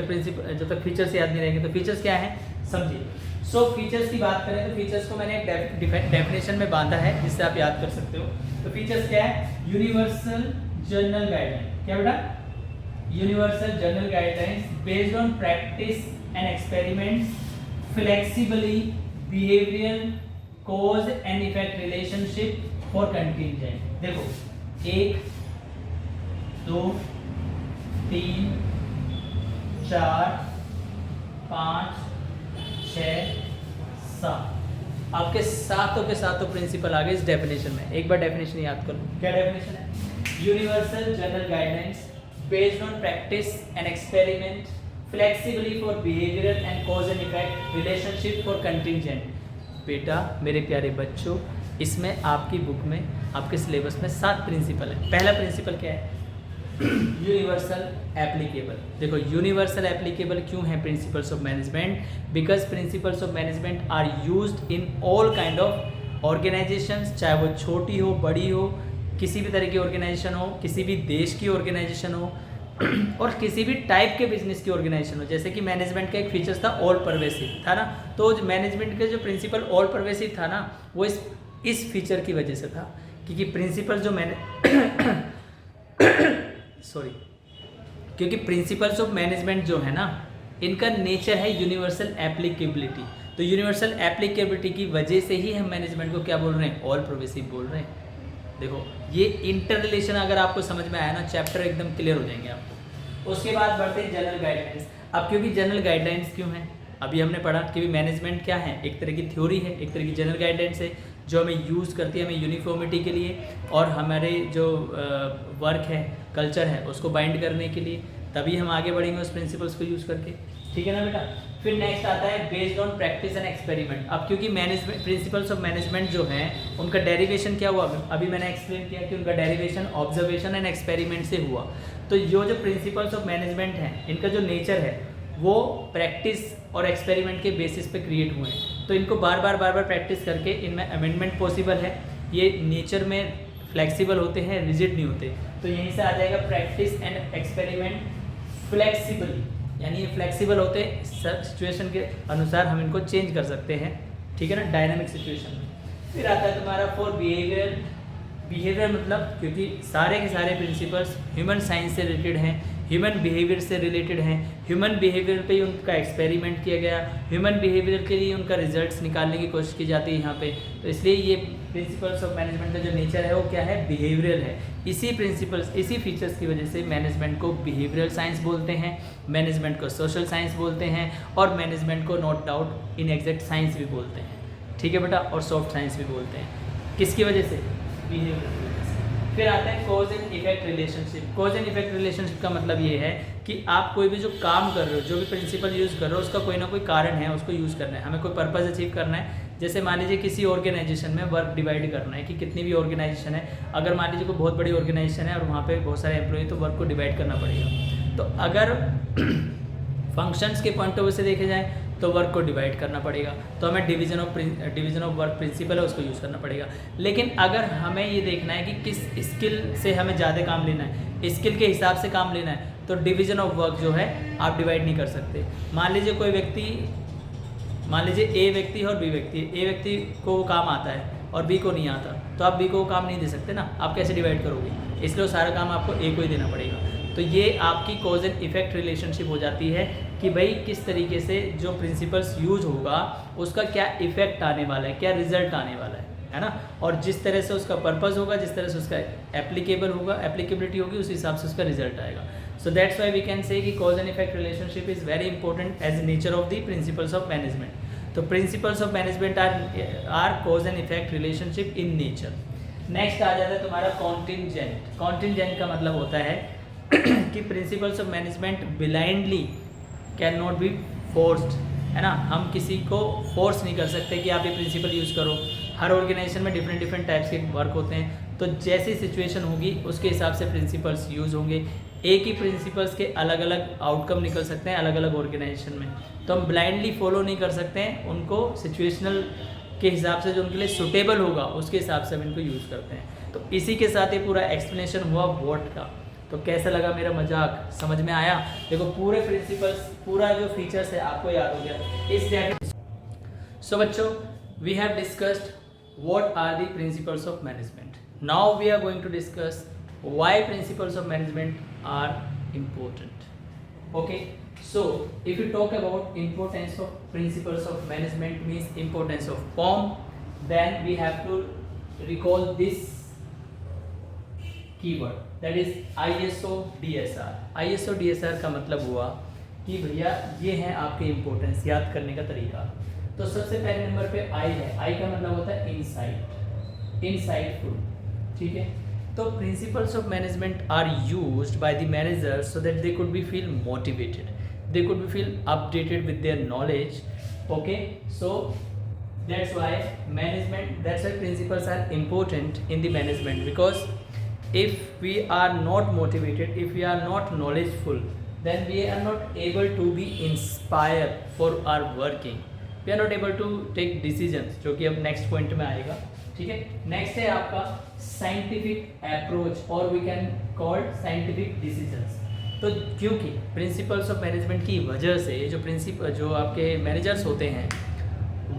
तक फीचर्स याद नहीं रहेंगे। तो फीचर्स क्या है समझिए। सो फीचर्स की बात करें तो फीचर्स को मैंने एक डेफिनेशन में बांधा है जिससे आप याद कर सकते हो। तो फीचर्स क्या है, यूनिवर्सल जनरल गाइडलाइन। क्या बेटा, universal general guidelines based on practice and experiments, flexibly behavioural cause and effect relationship for contingent. देखो 1 2 3 4 5 6 7 आपके सातों के सातों प्रिंसिपल आ गए इस डेफिनेशन में। एक बार डेफिनेशन याद कर लो, क्या डेफिनेशन है, universal general guidelines based on practice and experiment, flexibly for behavioural and cause and effect relationship for contingent. बेटा मेरे प्यारे बच्चों, इसमें आपकी बुक में आपके सिलेबस में 7 प्रिंसिपल है। पहला प्रिंसिपल क्या है, यूनिवर्सल एप्लीकेबल। देखो यूनिवर्सल एप्लीकेबल क्यों है principles of management, because principles of management are used in all kind of organizations, चाहे वो छोटी हो बड़ी हो, किसी भी तरह की ऑर्गेनाइजेशन हो, किसी भी देश की ऑर्गेनाइजेशन हो और किसी भी टाइप के बिजनेस की ऑर्गेनाइजेशन हो। जैसे कि मैनेजमेंट का एक फीचर्स था ऑल परवेसिव था ना, तो मैनेजमेंट का जो प्रिंसिपल ऑल परवेसिव था ना, वो इस फीचर की वजह से था, क्योंकि प्रिंसिपल जो क्योंकि प्रिंसिपल्स ऑफ मैनेजमेंट जो है ना, इनका नेचर है यूनिवर्सल एप्लीकेबिलिटी। तो यूनिवर्सल एप्लीकेबिलिटी की वजह से ही हम मैनेजमेंट को क्या बोल रहे हैं, ऑल परवेसिव बोल रहे हैं। देखो ये इंटर रिलेशन अगर आपको समझ में आया ना, चैप्टर एकदम क्लियर हो जाएंगे आपको। उसके बाद बढ़ते हैं जनरल गाइडलाइंस। अब क्योंकि जनरल गाइडलाइंस क्यों है, अभी हमने पढ़ा कि मैनेजमेंट क्या है, एक तरह की थ्योरी है, एक तरह की जनरल गाइडलाइंस है जो हमें यूज़ करती है हमें यूनिफॉर्मिटी के लिए और हमारे जो वर्क है कल्चर है उसको बाइंड करने के लिए। तभी हम आगे बढ़ेंगे उस प्रिंसिपल्स को यूज़ करके, ठीक है ना बेटा। फिर नेक्स्ट आता है based on practice and experiment. अब क्योंकि मैनेजमेंट प्रिंसिपल्स ऑफ मैनेजमेंट जो हैं उनका डेरिवेशन क्या हुआ, अभी मैंने एक्सप्लेन किया कि उनका डेरिवेशन ऑब्जर्वेशन एंड एक्सपेरिमेंट से हुआ। तो जो प्रिंसिपल्स ऑफ मैनेजमेंट हैं इनका जो नेचर है वो प्रैक्टिस और एक्सपेरिमेंट के बेसिस पे क्रिएट हुए हैं। तो इनको बार बार प्रैक्टिस करके इनमें अमेंडमेंट पॉसिबल है। ये नेचर में फ्लेक्सिबल होते हैं, रिजिड नहीं होते। तो यहीं से आ जाएगा प्रैक्टिस एंड एक्सपेरिमेंट फ्लेक्सिबल, यानी ये फ्लेक्सिबल होते हैं, सिचुएशन के अनुसार हम इनको चेंज कर सकते हैं, ठीक है ना, डायनामिक सिचुएशन में। फिर आता है तुम्हारा फॉर बिहेवियर मतलब क्योंकि सारे के सारे प्रिंसिपल्स ह्यूमन साइंस से रिलेटेड हैं, ह्यूमन बिहेवियर से रिलेटेड हैं, ह्यूमन बिहेवियर पे ही उनका एक्सपेरिमेंट किया गया, ह्यूमन बिहेवियर के लिए उनका रिजल्ट्स निकालने की कोशिश की जाती है यहाँ पे। तो इसलिए ये प्रिंसिपल्स ऑफ मैनेजमेंट का जो नेचर है वो क्या है, बिहेवियरल है। इसी फीचर्स की वजह से मैनेजमेंट को बिहेवियरल साइंस बोलते हैं, मैनेजमेंट को सोशल साइंस बोलते हैं और मैनेजमेंट को नॉट डाउट इनएग्जैक्ट साइंस भी बोलते हैं, ठीक है बेटा, और सॉफ्ट साइंस भी बोलते हैं। किसकी वजह से, बिहेवियर। फिर आता है cause and effect relationship. Cause and effect relationship का मतलब ये है कि आप कोई भी जो काम कर रहे हो, जो भी प्रिंसिपल यूज़ कर रहे हो, उसका कोई ना कोई कारण है, उसको यूज़ करना है, हमें कोई पर्पस अचीव करना है। जैसे मान लीजिए किसी ऑर्गेनाइजेशन में वर्क डिवाइड करना है कि कितनी भी ऑर्गेनाइजेशन है, अगर मान लीजिए कोई बहुत बड़ी ऑर्गेनाइजेशन है और वहाँ पे बहुत सारे एम्प्लॉय, तो वर्क को डिवाइड करना पड़ेगा। तो अगर फंक्शंस के पॉइंट ऑफ व्यू से देखे जाए तो वर्क को डिवाइड करना पड़ेगा, तो हमें डिवीजन ऑफ वर्क प्रिंसिपल है उसको यूज़ करना पड़ेगा। लेकिन अगर हमें ये देखना है कि किस स्किल से हमें ज़्यादा काम लेना है, स्किल के हिसाब से काम लेना है, तो डिवीजन ऑफ वर्क जो है आप डिवाइड नहीं कर सकते। मान लीजिए कोई व्यक्ति, मान लीजिए ए व्यक्ति और बी व्यक्ति, ए व्यक्ति को वो काम आता है और बी को नहीं आता, तो आप बी को वो काम नहीं दे सकते ना, आप कैसे डिवाइड करोगे, इसलिए सारा काम आपको ए को ही देना पड़ेगा। तो ये आपकी कॉज एंड इफेक्ट रिलेशनशिप हो जाती है कि भाई किस तरीके से जो प्रिंसिपल्स यूज होगा उसका क्या इफेक्ट आने वाला है, क्या रिजल्ट आने वाला है ना। और जिस तरह से उसका पर्पस होगा, जिस तरह से उसका एप्लीकेबिलिटी होगी, उस हिसाब से उसका रिजल्ट आएगा। So that's why we can say कि cause and effect relationship is very important as nature of the principles of management. तो principles of management are cause and effect relationship in nature. Next आ जाता है तुम्हारा कॉन्टिंजेंट। कॉन्टिंजेंट का मतलब होता है कि principles of management blindly can not be forced, है ना। हम किसी को फोर्स नहीं कर सकते कि आप ये प्रिंसिपल यूज़ करो। हर ऑर्गेनाइजेशन में डिफरेंट टाइप्स के वर्क होते हैं, तो जैसी सिचुएशन होगी उसके हिसाब से प्रिंसिपल्स यूज़ होंगे। एक ही प्रिंसिपल्स के अलग अलग आउटकम निकल सकते हैं अलग अलग ऑर्गेनाइजेशन में, तो हम ब्लाइंडली फॉलो नहीं कर सकते हैं उनको। सिचुएशनल के हिसाब से जो उनके लिए सुटेबल होगा उसके हिसाब से हम इनको यूज़ करते हैं। तो इसी के साथ ये पूरा एक्सप्लेनेशन हुआ व्हाट का। तो कैसा लगा मेरा मजाक, समझ में आया? देखो पूरे प्रिंसिपल्स, पूरा जो फीचर्स है आपको याद हो गया इस डेफिनेशन। सो बच्चों, we have discussed what are the principles of management. Now we are going to discuss why principles of management are important. Okay, so if you talk about importance of principles of management means importance of form, then we have to recall this keyword, that is ISO DSR। ISO DSR का मतलब हुआ कि भैया ये है आपके इम्पोर्टेंस याद करने का तरीका। तो सबसे पहले नंबर पे आई है, आई का मतलब होता है इनसाइट, इनसाइटफुल, ठीक है। तो principles of management are used by the managers so that they could be feel motivated, they could be feel updated with their knowledge। Okay, so that's why principles are important in the management, because if we are not motivated, if we are not knowledgeful, then we are not able to be inspired for our working, we are not able to take decisions, जो कि अब next point में आएगा, ठीक है। नेक्स्ट है आपका scientific approach और we can call scientific decisions। तो क्योंकि प्रिंसिपल्स ऑफ मैनेजमेंट की वजह से जो आपके मैनेजर्स होते हैं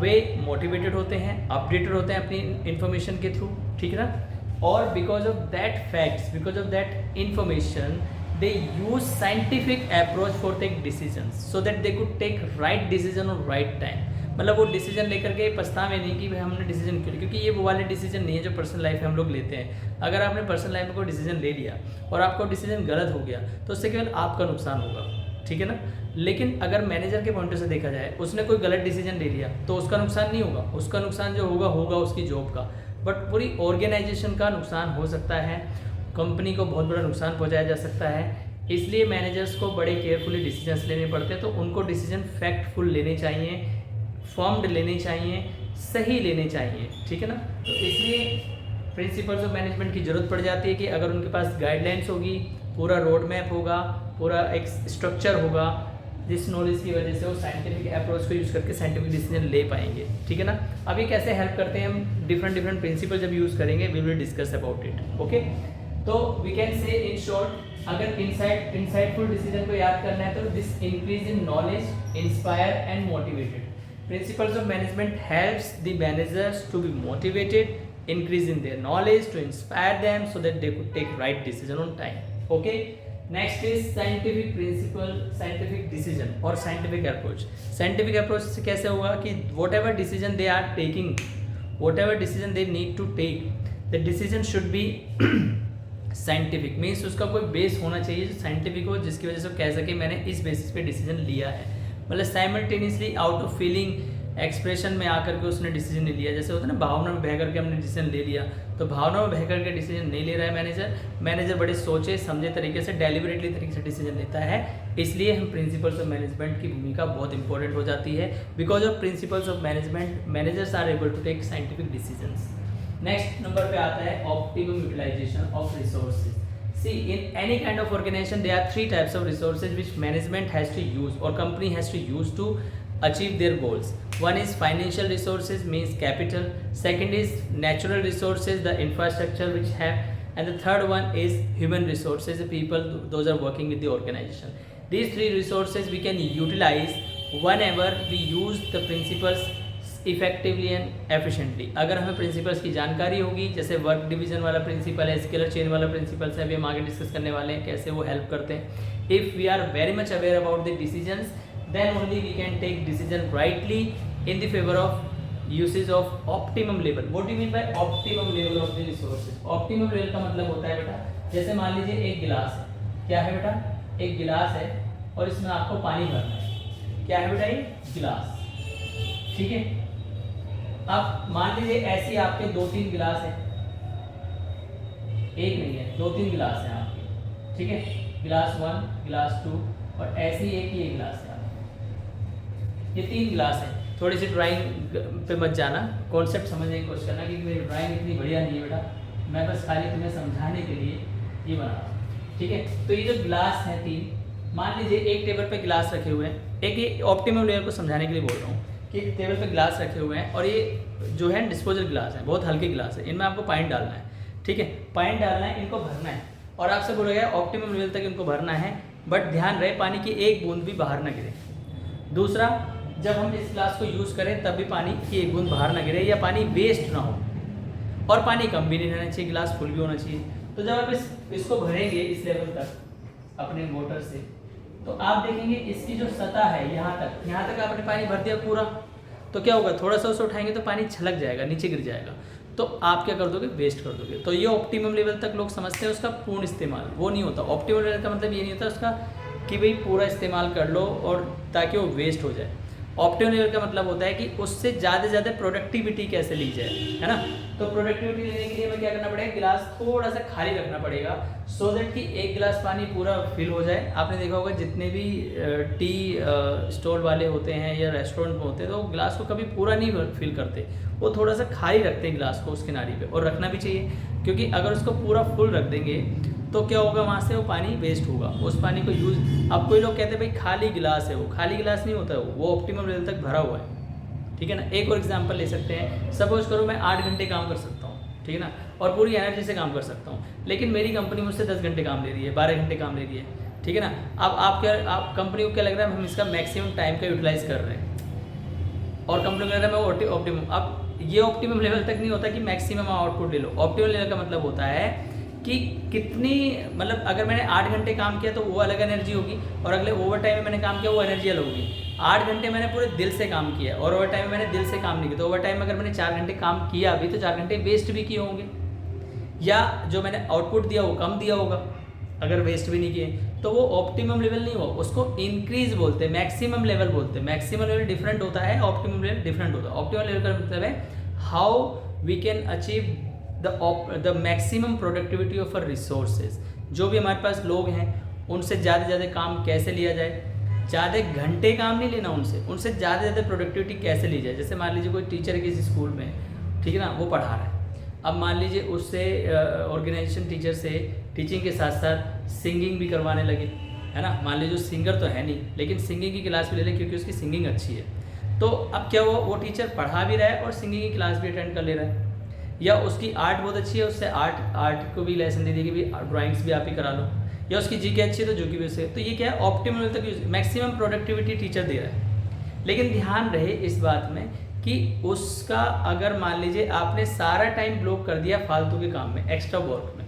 वे मोटिवेटेड होते हैं, अपडेटेड होते हैं अपनी इंफॉर्मेशन के थ्रू, ठीक है ना। और because of that facts, because of that information they use scientific approach for take decisions so that they could take right decision on right time. मतलब वो डिसीजन लेकर के पछतावे नहीं कि भाई हमने डिसीजन क्यों, क्योंकि ये वो वाले डिसीजन नहीं है जो पर्सनल लाइफ में हम लोग लेते हैं। अगर आपने पर्सनल लाइफ में कोई डिसीजन ले लिया और आपका डिसीजन गलत हो गया तो उससे केवल आपका नुकसान होगा, ठीक है ना। लेकिन अगर मैनेजर के पॉइंट से देखा जाए, उसने कोई गलत डिसीजन ले लिया तो उसका नुकसान नहीं होगा, उसका नुकसान जो होगा उसकी जॉब का, बट पूरी ऑर्गेनाइजेशन का नुकसान हो सकता है, कंपनी को बहुत बड़ा नुकसान पहुँचाया जा सकता है। इसलिए मैनेजर्स को बड़े केयरफुली डिसीजंस लेने पड़ते हैं। तो उनको डिसीजन फैक्टफुल लेने चाहिए, फॉर्म्ड लेने चाहिए, सही लेने चाहिए, ठीक है ना। तो इसलिए प्रिंसिपल्स ऑफ मैनेजमेंट की ज़रूरत पड़ जाती है कि अगर उनके पास गाइडलाइंस होगी, पूरा रोड मैप होगा, पूरा एक स्ट्रक्चर होगा, जिस नॉलेज की वजह से वो साइंटिफिक अप्रोच को यूज़ करके साइंटिफिक डिसीजन ले पाएंगे, ठीक है ना। अभी कैसे हेल्प करते हैं हम, डिफरेंट प्रिंसिपल जब यूज़ करेंगे we will discuss about it. Okay, तो we can say in short, अगर इंसाइटफुल डिसीजन को याद करना है तो this increase in knowledge, inspire and motivated. Principles of management helps the managers to be motivated, increase in their knowledge, to inspire them so that they could take right decision on time. Okay. Next is scientific principle, scientific decision or scientific approach. Scientific approach से कैसे होगा कि whatever decision they are taking, whatever decision they need to take, the decision should be scientific, means उसका कोई बेस होना चाहिए जो साइंटिफिक हो, जिसकी वजह से वो कह सके मैंने इस बेसिस पे डिसीजन लिया है। मतलब simultaneously out of feeling expression में आकर के उसने डिसीजन नहीं लिया। जैसे होता है ना, भावना में बह करके हमने डिसीजन ले लिया, तो भावना में बह करके डिसीजन नहीं ले रहा है मैनेजर बड़े सोचे समझे तरीके से, डेलिबरेटली तरीके से डिसीजन लेता है। इसलिए हम प्रिंसिपल्स ऑफ मैनेजमेंट की भूमिका बहुत इंपॉर्टेंट हो जाती है। Because of principles of management managers are able to take scientific decisions. Next number पे आता है optimum utilization of resources. See, in any kind of organization, there are three types of resources which management has to use or company has to use to achieve their goals. One is financial resources, means capital. Second is natural resources, the infrastructure which have, and the third one is human resources, the people those are working with the organization. These three resources we can utilize whenever we use the principles effectively and efficiently. अगर हमें प्रिंसिपल्स की जानकारी होगी, जैसे वर्क डिवीजन वाला प्रिंसिपल है, स्केलर चेन वाला प्रिंसिपल्स है, अभी हम आगे डिस्कस करने वाले हैं कैसे वो हेल्प करते हैं। If we are very much aware about the decisions then only we can take decision rightly in the favor of usage of optimum level. What do you mean by optimum level of the resources? Optimum level का मतलब होता है बेटा, जैसे मान लीजिए एक गिलास है, क्या है बेटा, एक गिलास है और इसमें आपको पानी भरना है, क्या है बेटा, ये गिलास, ठीक है। अब मान लीजिए ऐसे आपके 2-3 गिलास है, एक नहीं है, 2-3 गिलास है आपके, ठीक है, गिलास 1, गिलास 2 और ऐसे ही एक ये गिलास है आपके, ये 3 गिलास है। थोड़ी सी ड्राइंग पे मत जाना, कॉन्सेप्ट समझने की कोशिश करना, क्योंकि मेरी ड्राइंग इतनी बढ़िया नहीं है बेटा, मैं बस खाली तुम्हें समझाने के लिए ये बना रहा हूँ, ठीक है। तो ये जो गिलास हैं 3, मान लीजिए एक टेबल पे गिलास रखे हुए हैं, एक ये ऑप्टिमम लेवल को समझाने के लिए बोल रहा हूँ कि एक टेबल पे गिलास रखे हुए हैं और ये जो है डिस्पोजल गिलास है, बहुत हल्के गिलास है, इनमें आपको पानी डालना है, ठीक है, पानी डालना है, इनको भरना है और आपसे बोला गया ऑप्टिमम लेवल तक इनको भरना है, बट ध्यान रहे पानी की एक बूंद भी बाहर ना गिरे। दूसरा, जब हम इस ग्लास को यूज़ करें तब भी पानी की एक बूंद बाहर ना गिरे या पानी वेस्ट ना हो, और पानी कम भी नहीं रहना चाहिए, गिलास फुल भी होना चाहिए। तो जब आप इसको भरेंगे इस लेवल तक अपने मोटर से, तो आप देखेंगे इसकी जो सतह है यहाँ तक आपने पानी भर दिया पूरा, तो क्या होगा, थोड़ा सा उसे उठाएंगे तो पानी छलक जाएगा, नीचे गिर जाएगा, तो आप क्या कर दोगे, वेस्ट कर दोगे। तो ये ऑप्टिमम लेवल तक लोग समझते हैं उसका पूर्ण इस्तेमाल, वो नहीं होता। ऑप्टिमम लेवल का मतलब ये नहीं होता उसका कि भाई पूरा इस्तेमाल कर लो और ताकि वो वेस्ट हो जाए। ऑप्टिमम लेवल का मतलब होता है कि उससे ज़्यादा से ज़्यादा प्रोडक्टिविटी कैसे ली जाए, है ना। तो प्रोडक्टिविटी लेने के लिए हमें क्या करना पड़ेगा, गिलास थोड़ा सा खाली रखना पड़ेगा, सो दैट कि एक गिलास पानी पूरा फिल हो जाए। आपने देखा होगा जितने भी टी स्टॉल वाले होते हैं या रेस्टोरेंट में होते हैं, तो वो गिलास को कभी पूरा नहीं फिल करते, वो थोड़ा सा खाली रखते हैं गिलास को उस किनारे पे, और रखना भी चाहिए, क्योंकि अगर उसको पूरा फुल रख देंगे तो क्या होगा, वहाँ से वो पानी वेस्ट होगा, उस पानी को यूज़। अब कोई लोग कहते हैं भाई खाली गिलास है, वो खाली गिलास नहीं होता है, वो ऑप्टिमम लेवल तक भरा हुआ है, ठीक है ना। एक और एग्जांपल ले सकते हैं, सपोज करो मैं 8 घंटे काम कर सकता हूँ, ठीक है ना, और पूरी एनर्जी से काम कर सकता हूँ, लेकिन मेरी कंपनी मुझसे 10 घंटे काम ले रही है, 12 घंटे काम ले रही है, ठीक है ना। अब आप कंपनी को क्या लग रहा है, हम इसका मैक्सिमम टाइम का यूटिलाइज़ कर रहे हैं, और कंपनी को लग रहा है मैं ऑप्टिमम। अब ये ऑप्टिमम लेवल तक नहीं होता कि मैक्सिमम आउटपुट ले लो। ऑप्टिमम लेवल का मतलब होता है कि कितनी, मतलब अगर मैंने 8 घंटे काम किया तो वो अलग एनर्जी होगी, और अगले ओवर टाइम में मैंने काम किया वो एनर्जी अलग होगी। 8 घंटे मैंने पूरे दिल से काम किया और ओवर टाइम में मैंने दिल से काम नहीं किया, तो ओवर टाइम में अगर मैंने 4 घंटे काम किया अभी, तो 4 घंटे वेस्ट भी किए होंगे, या जो मैंने आउटपुट दिया वो कम दिया होगा अगर वेस्ट भी नहीं किए, तो वो ऑप्टिमम लेवल नहीं हुआ, उसको इंक्रीज बोलते हैं, मैक्सिमम लेवल बोलते हैं। मैक्सिमम लेवल डिफरेंट होता है, ऑप्टिमम लेवल डिफरेंट होता है। ऑप्टिमम लेवल का मतलब है how we can achieve the maximum productivity of uh resources. जो भी हमारे पास लोग हैं उनसे ज़्यादा से ज़्यादा काम कैसे लिया जाए, ज़्यादा घंटे काम नहीं लेना उनसे ज़्यादा से ज़्यादा प्रोडक्टिविटी कैसे ली जाए। जैसे मान लीजिए कोई टीचर किसी स्कूल में, ठीक है ना, वो पढ़ा रहा है, अब मान लीजिए उससे ऑर्गेनाइजेशन टीचर से टीचिंग के साथ साथ सिंगिंग भी करवाने लगे, है ना। मान लीजिए जो सिंगर तो है नहीं, लेकिन सिंगिंग की क्लास भी ले लें क्योंकि उसकी सिंगिंग अच्छी है, तो अब क्या हुआ, वो टीचर पढ़ा भी रहा है और सिंगिंग की क्लास भी अटेंड कर ले रहा है, या उसकी आर्ट बहुत अच्छी है, उससे आर्ट को भी लेसन दे दिया कि भाई ड्राइंग्स भी आप ही करा लो, या उसकी जीके अच्छी है तो जीके भी से। तो ये क्या है, ऑप्टिमम तक मैक्सिमम प्रोडक्टिविटी टीचर दे रहा है। लेकिन ध्यान रहे इस बात में कि उसका अगर मान लीजिए आपने सारा टाइम ब्लॉक कर दिया फालतू के काम में, एक्स्ट्रा वर्क में,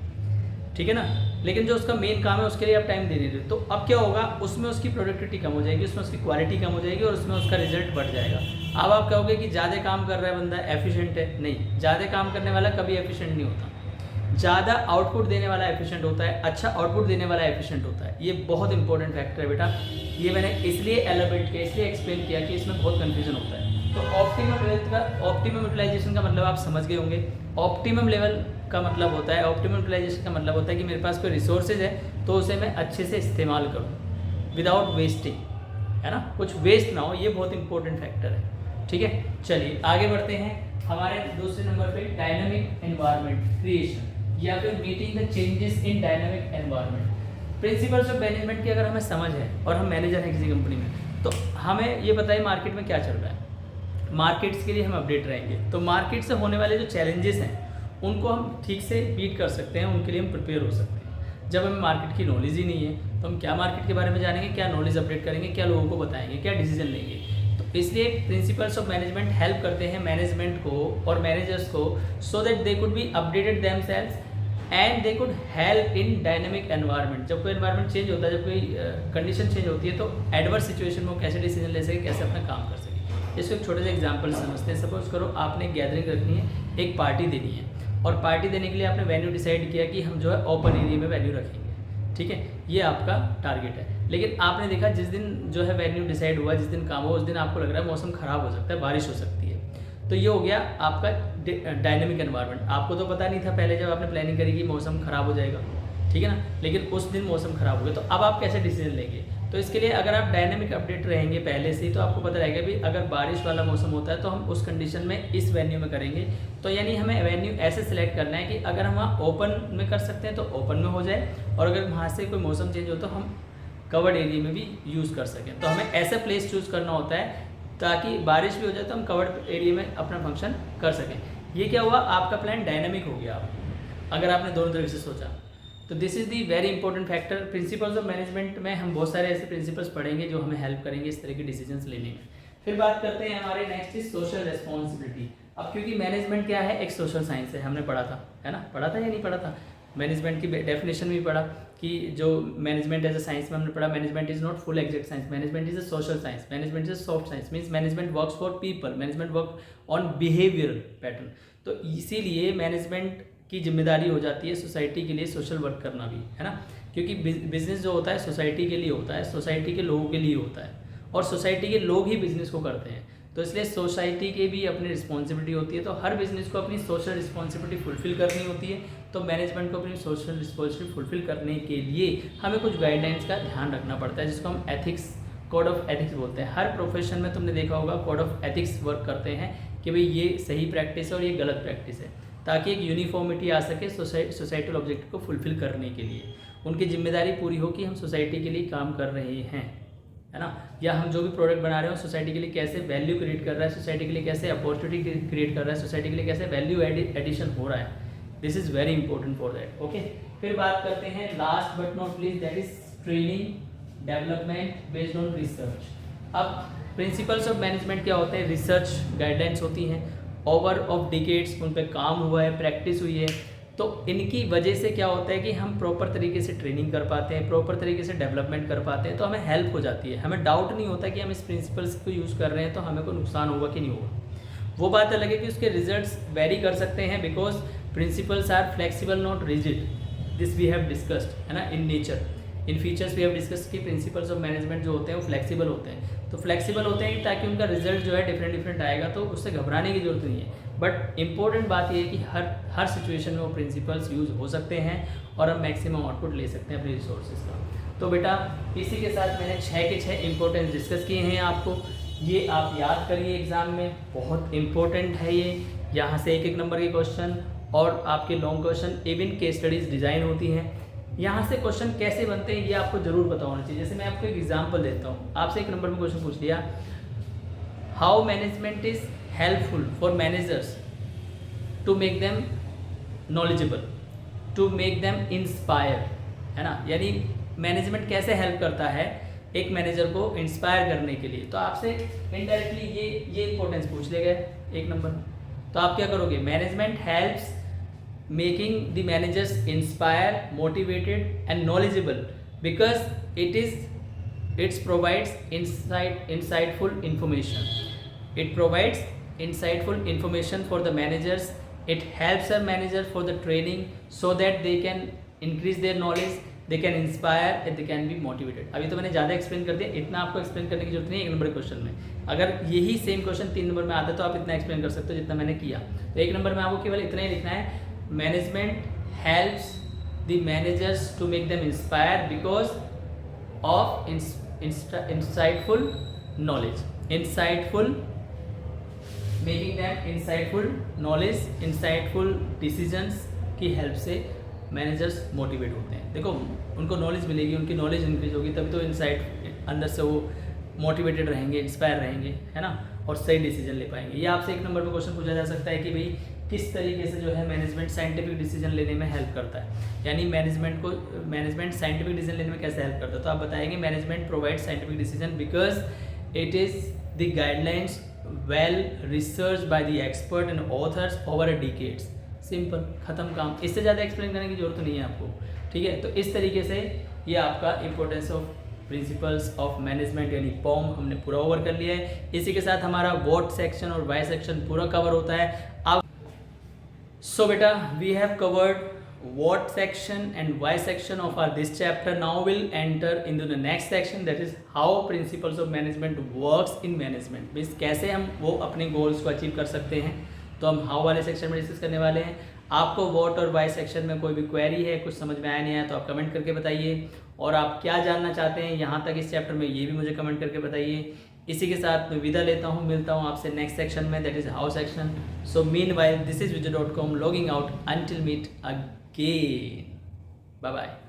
ठीक है ना, लेकिन जो उसका मेन काम है उसके लिए आप टाइम दे नहीं रहे, तो अब क्या होगा, उसमें उसकी प्रोडक्टिविटी कम हो जाएगी, उसमें उसकी क्वालिटी कम हो जाएगी और उसमें उसका रिजल्ट बढ़ जाएगा। अब आप कहोगे कि ज़्यादा काम कर रहा है बंदा एफिशिएंट है, नहीं, ज़्यादा काम करने वाला कभी एफिशिएंट नहीं होता, ज़्यादा आउटपुट देने वाला एफिशिएंट होता है, अच्छा आउटपुट देने वाला एफिशिएंट होता है। ये बहुत इंपॉर्टेंट फैक्टर है बेटा, ये मैंने इसलिए एलाबोरेट किया, इसलिए एक्सप्लेन किया कि इसमें बहुत कन्फ्यूजन होता है। तो ऑप्टिमम यूटिलाइजेशन का मतलब आप समझ गए होंगे। ऑप्टिमम लेवल का मतलब होता है, ऑप्टिमम यूटिलाइजेशन का मतलब होता है कि मेरे पास कोई रिसोर्सेज है तो उसे मैं अच्छे से इस्तेमाल करूँ विदाउट वेस्टिंग, है ना, कुछ वेस्ट ना हो, ये बहुत इंपॉर्टेंट फैक्टर है, ठीक है। चलिए आगे बढ़ते हैं हमारे दूसरे नंबर पे, डायनामिक एनवायरनमेंट क्रिएशन या फिर meeting the changes in dynamic environment. Principles of management की अगर हमें समझ है और हम मैनेजर हैं किसी कंपनी में, तो हमें ये बताइए मार्केट में क्या चल रहा है, मार्केट्स के लिए हम अपडेट रहेंगे। तो मार्केट से होने वाले जो चैलेंजेस हैं उनको हम ठीक से बीट कर सकते हैं, उनके लिए हम प्रिपेयर हो सकते हैं। जब हमें मार्केट की नॉलेज ही नहीं है तो हम क्या मार्केट के बारे में जानेंगे, क्या नॉलेज अपडेट करेंगे, क्या लोगों को बताएंगे, क्या डिसीजन लेंगे। तो इसलिए प्रिंसिपल्स ऑफ मैनेजमेंट हेल्प करते हैं मैनेजमेंट को और मैनेजर्स को, सो that they could be updated themselves and they could help in dynamic environment. जब कोई एनवायरनमेंट चेंज होता है, जब कोई कंडीशन चेंज होती है, तो एडवर्स सिचुएशन में वो कैसे डिसीजन ले सके, कैसे अपना काम कर सके। इसको एक छोटे से एग्जांपल समझते हैं। सपोज करो आपने गैदरिंग रखनी है, एक पार्टी देनी है, और पार्टी देने के लिए आपने वेन्यू डिसाइड किया कि हम जो है ओपन एरिया में वेन्यू रखेंगे, ठीक है, ये आपका टारगेट है। लेकिन आपने देखा जिस दिन जो है वेन्यू डिसाइड हुआ, जिस दिन काम हुआ, उस दिन आपको लग रहा है मौसम ख़राब हो सकता है, बारिश हो सकती है, तो ये हो गया आपका डायनेमिक एनवायरनमेंट। आपको तो पता नहीं था पहले जब आपने प्लानिंग करी कि मौसम ख़राब हो जाएगा, ठीक है ना, लेकिन उस दिन मौसम ख़राब हो गया, तो अब आप कैसे डिसीजन लेंगे। तो इसके लिए अगर आप डायनेमिक अपडेट रहेंगे पहले से ही, तो आपको पता रहेगा भी अगर बारिश वाला मौसम होता है तो हम उस कंडीशन में इस वेन्यू में करेंगे। तो यानी हमें वेन्यू ऐसे सिलेक्ट करना है कि अगर हम वहाँ ओपन में कर सकते हैं तो ओपन में हो जाए, और अगर वहाँ से कोई मौसम चेंज हो तो हम कवर्ड एरिया में भी यूज़ कर सकें। तो हमें ऐसा प्लेस चूज़ करना होता है ताकि बारिश भी हो जाए तो हम कवर्ड एरिया में अपना फंक्शन कर सकें। ये क्या हुआ, आपका प्लान डायनेमिक हो गया अगर आपने दोनों तरफ से सोचा। तो this is the very important factor. Principles of management में हम बहुत सारे ऐसे प्रिंसिपल्स पढ़ेंगे जो हमें हेल्प करेंगे इस तरह के डिसीजंस लेने में। फिर बात करते हैं हमारे नेक्स्ट इज सोशल रिस्पॉन्सिबिलिटी। अब क्योंकि मैनेजमेंट क्या है, एक सोशल साइंस है, हमने पढ़ा था, है ना, पढ़ा था या नहीं पढ़ा था, मैनेजमेंट की डेफिनेशन भी पढ़ा कि जो मैनेजमेंट एज अ साइंस में हमने पढ़ा, management is not full exact science, management is a social science, management is a soft science, means management works for people, management work on behavioural pattern. तो इसीलिए मैनेजमेंट की जिम्मेदारी हो जाती है सोसाइटी के लिए सोशल वर्क करना भी, है ना, क्योंकि बिजनेस जो होता है सोसाइटी के लिए होता है, सोसाइटी के लोगों के लिए होता है, और सोसाइटी के लोग ही बिजनेस को करते हैं। तो इसलिए सोसाइटी के भी अपनी रिस्पॉन्सिबिलिटी होती है। तो हर बिजनेस को अपनी सोशल रिस्पॉन्सिबिलिटी फुलफिल करनी होती है। तो मैनेजमेंट को अपनी सोशल रिस्पॉन्सिबिलिटी फुलफिल करने के लिए हमें कुछ गाइडलाइंस का ध्यान रखना पड़ता है, जिसको हम एथिक्स, कोड ऑफ एथिक्स बोलते हैं। हर प्रोफेशन में तुमने देखा होगा कोड ऑफ एथिक्स वर्क करते हैं कि भाई ये सही प्रैक्टिस है और ये गलत प्रैक्टिस है, ताकि एक यूनिफॉर्मिटी आ सके सोसाइटल ऑब्जेक्टिव को फुलफिल करने के लिए। उनकी जिम्मेदारी पूरी हो कि हम सोसाइटी के लिए काम कर रहे हैं, है ना, या हम जो भी प्रोडक्ट बना रहे हो सोसाइटी के लिए कैसे वैल्यू क्रिएट कर रहा है, सोसाइटी के लिए कैसे अपॉर्चुनिटी क्रिएट कर रहा है, सोसाइटी के लिए कैसे वैल्यू एडिशन हो रहा है। This is very important for that. Okay, फिर बात करते हैं last but not least, that is training development based on research. अब प्रिंसिपल्स ऑफ मैनेजमेंट क्या होते हैं, रिसर्च गाइडलाइंस होती हैं, ओवर ऑफ डिकेड्स उन पर काम हुआ है, प्रैक्टिस हुई है। तो इनकी वजह से क्या होता है कि हम प्रॉपर तरीके से ट्रेनिंग कर पाते हैं, प्रॉपर तरीके से डेवलपमेंट कर पाते हैं, तो हमें हेल्प हो जाती है। हमें डाउट नहीं होता कि हम इस प्रिंसिपल्स को यूज़ कर रहे हैं तो हमें कोई नुकसान होगा कि नहीं होगा। वो बात अलग है कि उसके रिजल्ट्स वेरी कर सकते हैं, because principles are flexible not rigid, this we have discussed, है ना, in nature. In features we have discuss कि प्रिंसिपल्स ऑफ मैनेजमेंट जो होते हैं वो फ्लेक्सिबल होते हैं। तो फ्लेक्सिबल होते हैं ताकि उनका रिजल्ट जो है डिफरेंट आएगा, तो उससे घबराने की जरूरत नहीं है। बट इम्पोर्टेंट बात यह है कि हर सिचुएशन में वो प्रिंसिपल्स यूज़ हो सकते हैं और हम मैक्सिमम आउटपुट ले सकते हैं अपने रिसोर्सेज का। तो बेटा इसी के साथ मैंने 6 के 6 इंपॉर्टेंट डिस्कस किए हैं आपको, ये आप याद करिए एग्ज़ाम में, बहुत इंपॉर्टेंट है ये। यहाँ से एक नंबर के क्वेश्चन और आपके long question, even case studies design होती हैं। यहाँ से क्वेश्चन कैसे बनते हैं ये आपको ज़रूर पता होना चाहिए। जैसे मैं आपको एक एग्जांपल देता हूँ, आपसे 1 नंबर में क्वेश्चन पूछ लिया, how management is helpful for managers to make them knowledgeable, to make them inspire, है ना, यानी मैनेजमेंट कैसे हेल्प करता है एक मैनेजर को इंस्पायर करने के लिए। तो आपसे इनडायरेक्टली ये इंपॉर्टेंस पूछ ले गए 1 नंबर में। तो आप क्या करोगे, management helps making the managers inspire, motivated and knowledgeable because it provides insightful information. It provides insightful information for the managers. It helps a manager for the training so that they can increase their knowledge, they can inspire and they can be motivated. अभी तो मैंने ज़्यादा एक्सप्लेन कर दिया, इतना आपको एक्सप्लेन करने की जरूरत नहीं है 1 नंबर क्वेश्चन में। अगर यही सेम क्वेश्चन 3 नंबर में आता तो आप इतना एक्सप्लेन कर सकते हो जितना मैंने किया। तो 1 नंबर में आपको केवल इतना ही लिखना है, management helps the managers to make them inspire because of insightful knowledge, making them insightful knowledge, insightful decisions की हेल्प से मैनेजर्स मोटिवेट होते हैं। देखो उनको नॉलेज मिलेगी, उनकी नॉलेज इंक्रीज होगी, तभी तो इंसाइट अंदर से वो मोटिवेटेड रहेंगे, इंस्पायर रहेंगे, है ना, और सही डिसीजन ले पाएंगे। ये आपसे 1 नंबर में क्वेश्चन पूछा जा सकता है कि भाई किस तरीके से जो है मैनेजमेंट साइंटिफिक डिसीजन लेने में हेल्प करता है, यानी मैनेजमेंट साइंटिफिक डिसीजन लेने में कैसे हेल्प करता है। तो आप बताएंगे management provide scientific decision because it is the guidelines well research by the expert and authors over a decades. Simple, ख़त्म काम। इससे ज़्यादा एक्सप्लेन करने की जरूरत नहीं है आपको, ठीक है। तो इस तरीके से ये आपका importance of principles of management यानी पॉम हमने पूरा ओवर कर लिया है। इसी के साथ हमारा व्हाट सेक्शन और वाई सेक्शन पूरा कवर होता है। अब सो बेटा we have covered what section and why section of our this chapter. Now we'll enter into the next section, that is how principles of management works in management, means कैसे हम वो अपने गोल्स को अचीव कर सकते हैं। तो हम हाउ वाले सेक्शन में डिस्कस करने वाले हैं। आपको व्हाट और वाई सेक्शन में कोई भी क्वेरी है, कुछ समझ में आया नहीं आया तो आप कमेंट करके बताइए, और आप क्या जानना चाहते हैं यहाँ तक इस चैप्टर में ये भी मुझे कमेंट करके बताइए। इसी के साथ मैं विदा लेता हूँ, मिलता हूँ आपसे नेक्स्ट सेक्शन में, that is how section. So meanwhile this is विजय.com logging out, until meet again. Bye bye.